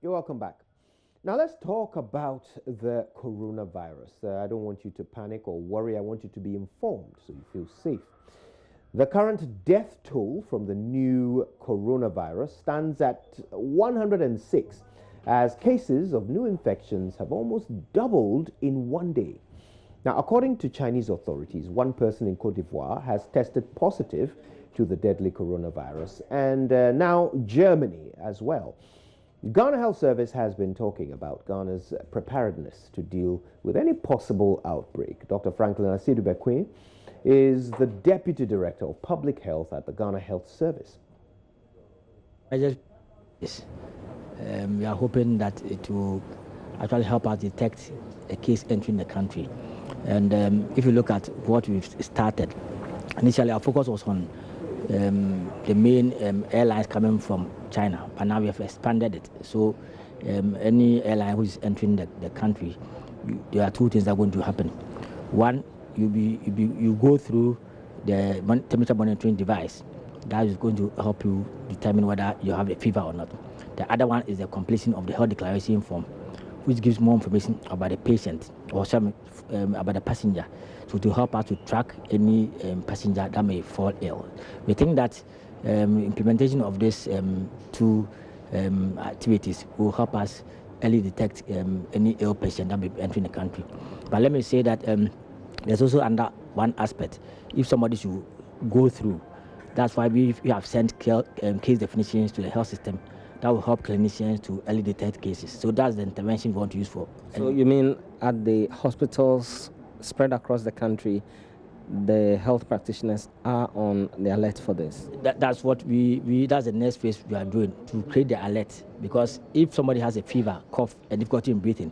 You're welcome back. Now let's talk about the coronavirus. I don't want you to panic or worry. I want you to be informed so you feel safe. The current death toll from the new coronavirus stands at 106, as cases of new infections have almost doubled in one day. Now, according to Chinese authorities, one person in Côte d'Ivoire has tested positive to the deadly coronavirus, and now Germany as well. Ghana Health Service has been talking about Ghana's preparedness to deal with any possible outbreak. Dr. Franklin Asidu-Bequin is the Deputy Director of Public Health at the Ghana Health Service. We are hoping that it will actually help us detect a case entering the country. And if you look at what we've started, initially our focus was on the main airlines coming from China, but now we have expanded it. So any airline who is entering the country, there are two things that are going to happen. One, you go through the temperature monitoring device. That is going to help you determine whether you have a fever or not. The other one is the completion of the health declaration form, which gives more information about the patient or some about the passenger, so to help us to track any passenger that may fall ill. We think that implementation of these two activities will help us early detect any ill patient that may be entering the country. But let me say that there's also under one aspect. If somebody should go through, that's why we have sent case definitions to the health system that will help clinicians to early detect cases. So that's the intervention we want to use for. So you mean at the hospitals spread across the country, the health practitioners are on the alert for this? That's what that's the next phase we are doing, to create the alert. Because if somebody has a fever, cough, and difficulty in breathing,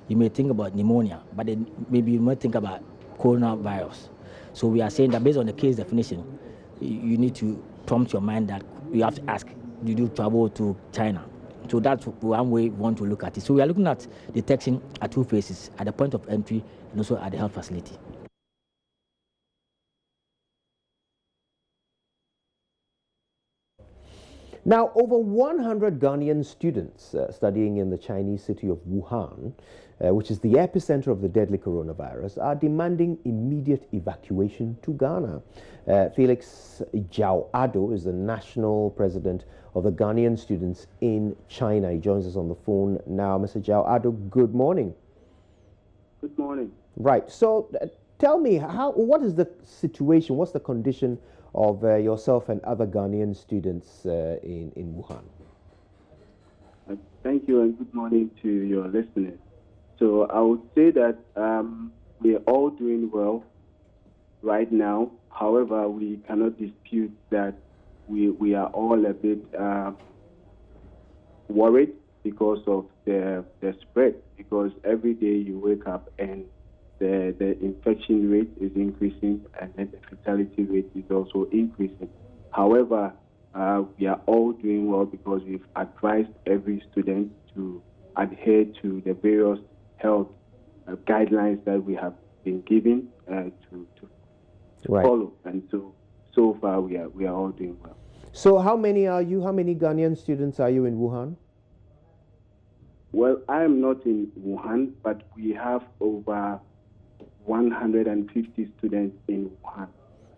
you may think about pneumonia, but then maybe you might think about coronavirus. So we are saying that based on the case definition, you need to prompt your mind that you have to ask, did you travel to China? So that's one way we want to look at it. So we are looking at detection at two phases, at the point of entry and also at the health facility. Now, over 100 Ghanaian students studying in the Chinese city of Wuhan, which is the epicenter of the deadly coronavirus, are demanding immediate evacuation to Ghana. Felix Ado is the national president of the Ghanaian students in China. He joins us on the phone now. Mr. Ado, good morning. Good morning. Right. So tell me, what is the situation? What's the condition of yourself and other Ghanaian students in Wuhan? Thank you and good morning to your listeners. So I would say that we are all doing well right now. However, we cannot dispute that we are all a bit worried because of the spread, because every day you wake up and the infection rate is increasing and then the fatality rate is also increasing. However, we are all doing well because we've advised every student to adhere to the various health guidelines that we have been given to right. follow. And so far we are all doing well. So how many are you? How many Ghanaian students are you in Wuhan? Well, I am not in Wuhan, but we have over 150 students in Wuhan.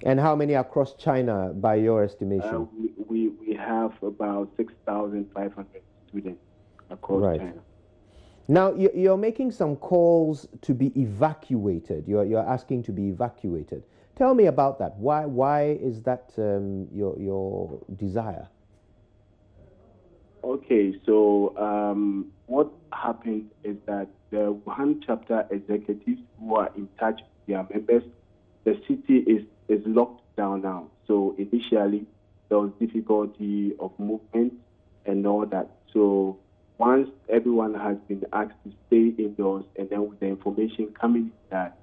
And how many across China, by your estimation? We have about 6,500 students across China. Now, you're making some calls to be evacuated. You're asking to be evacuated. Tell me about that. Why is that your desire? Okay, so what happened is that the Wuhan chapter executives who are in touch with their members, the city is locked down now. So initially, there was difficulty of movement and all that. So once everyone has been asked to stay indoors, and then with the information coming that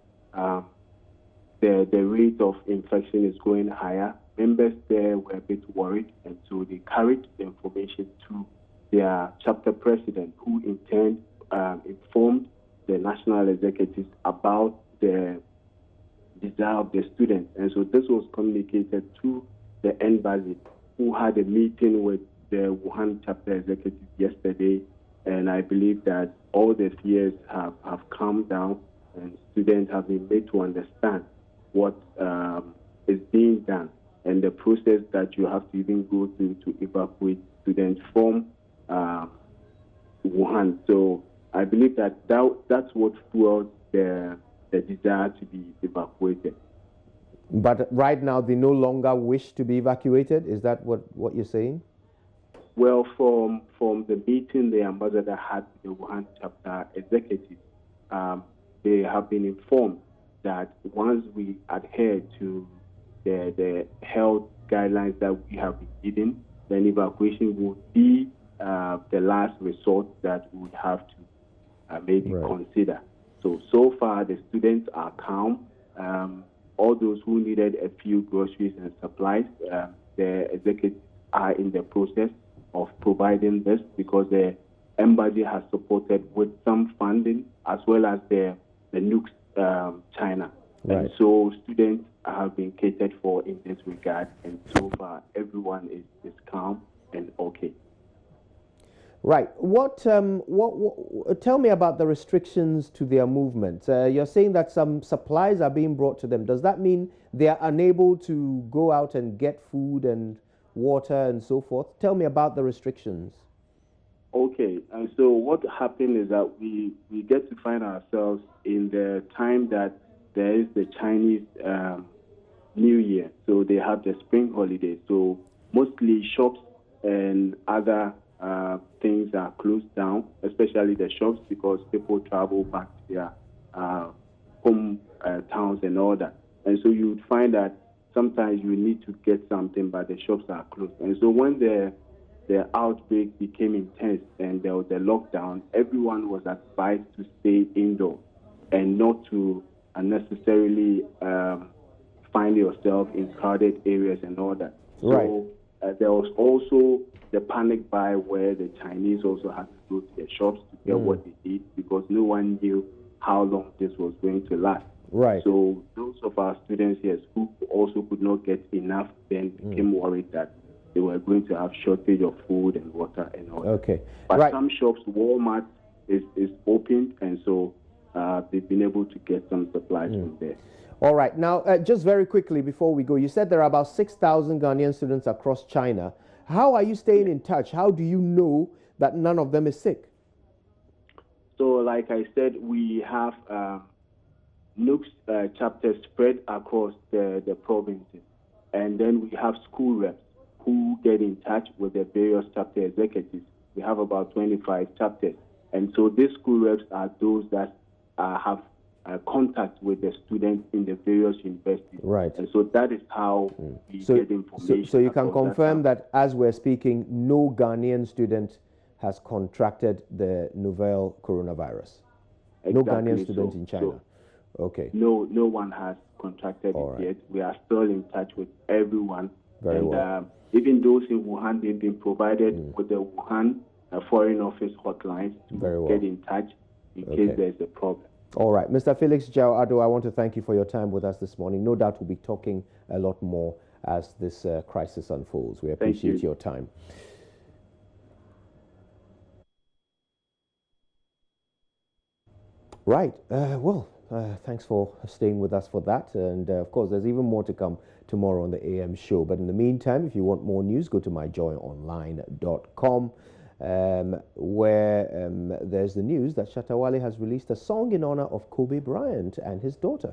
the rate of infection is going higher, members there were a bit worried, and so they carried the information to their chapter president, who in turn informed the national executives about the desire of the students. And so this was communicated to the embassy, who had a meeting with the Wuhan chapter executive yesterday And I believe that all the fears have calmed down, and students have been made to understand what is being done and the process that you have to even go through to evacuate students from Wuhan. So I believe that's what fueled the desire to be evacuated. But right now, they no longer wish to be evacuated? Is that what you're saying? Well, from the meeting the ambassador had with the Wuhan chapter executive, they have been informed that once we adhere to the health guidelines that we have been given, then evacuation would be the last resort that we would have to maybe consider. So far, the students are calm. All those who needed a few groceries and supplies, the executives are in the process of providing this because the embassy has supported with some funding as well as the nukes China. Right. And so students have been catered for in this regard, and so far everyone is calm and okay. Right. What tell me about the restrictions to their movement. You're saying that some supplies are being brought to them. Does that mean they are unable to go out and get food and water and so forth? Tell me about the restrictions. Okay. And so what happened is that we get to find ourselves in the time that there is the Chinese New Year. So they have the spring holiday. So mostly shops and other things are closed down, especially the shops, because people travel back to their home towns and all that. And so you would find that sometimes you need to get something, but the shops are closed. And so when the outbreak became intense and there was a lockdown, everyone was advised to stay indoors and not to unnecessarily find yourself in crowded areas and all that. Right. So there was also the panic buy where the Chinese also had to go to their shops to get what they need because no one knew how long this was going to last. Right. So those of our students here who also could not get enough then became worried that they were going to have shortage of food and water and all that. Okay. But some shops, Walmart is open, and so they've been able to get some supplies from there. All right. Now, just very quickly before we go, you said there are about 6,000 Ghanaian students across China. How are you staying in touch? How do you know that none of them is sick? So, like I said, we have NUC's chapters spread across the provinces. And then we have school reps who get in touch with the various chapter executives. We have about 25 chapters. And so these school reps are those that have contact with the students in the various universities. Right. And so that is how we get information. So you can confirm that as we're speaking, no Ghanaian student has contracted the novel coronavirus. Exactly. No Ghanaian student in China. Okay. No one has contracted it yet. We are still in touch with everyone. Very well. Even those in Wuhan, they've been provided with the Wuhan Foreign Office hotlines to get in touch in case there's a problem. All right. Mr. Felix Jao-Ado, I want to thank you for your time with us this morning. No doubt we'll be talking a lot more as this crisis unfolds. We appreciate your time. Right. Thanks for staying with us for that. And of course, there's even more to come tomorrow on the AM show. But in the meantime, if you want more news, go to myjoyonline.com. Where there's the news that Shatta Wale has released a song in honor of Kobe Bryant and his daughter.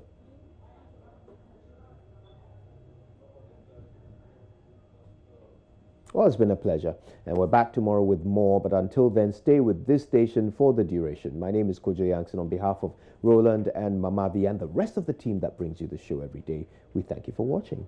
Well, it's been a pleasure, and we're back tomorrow with more, but until then, stay with this station for the duration. My name is Kojo Yankson. On behalf of Roland and Mamavi and the rest of the team that brings you the show every day, we thank you for watching.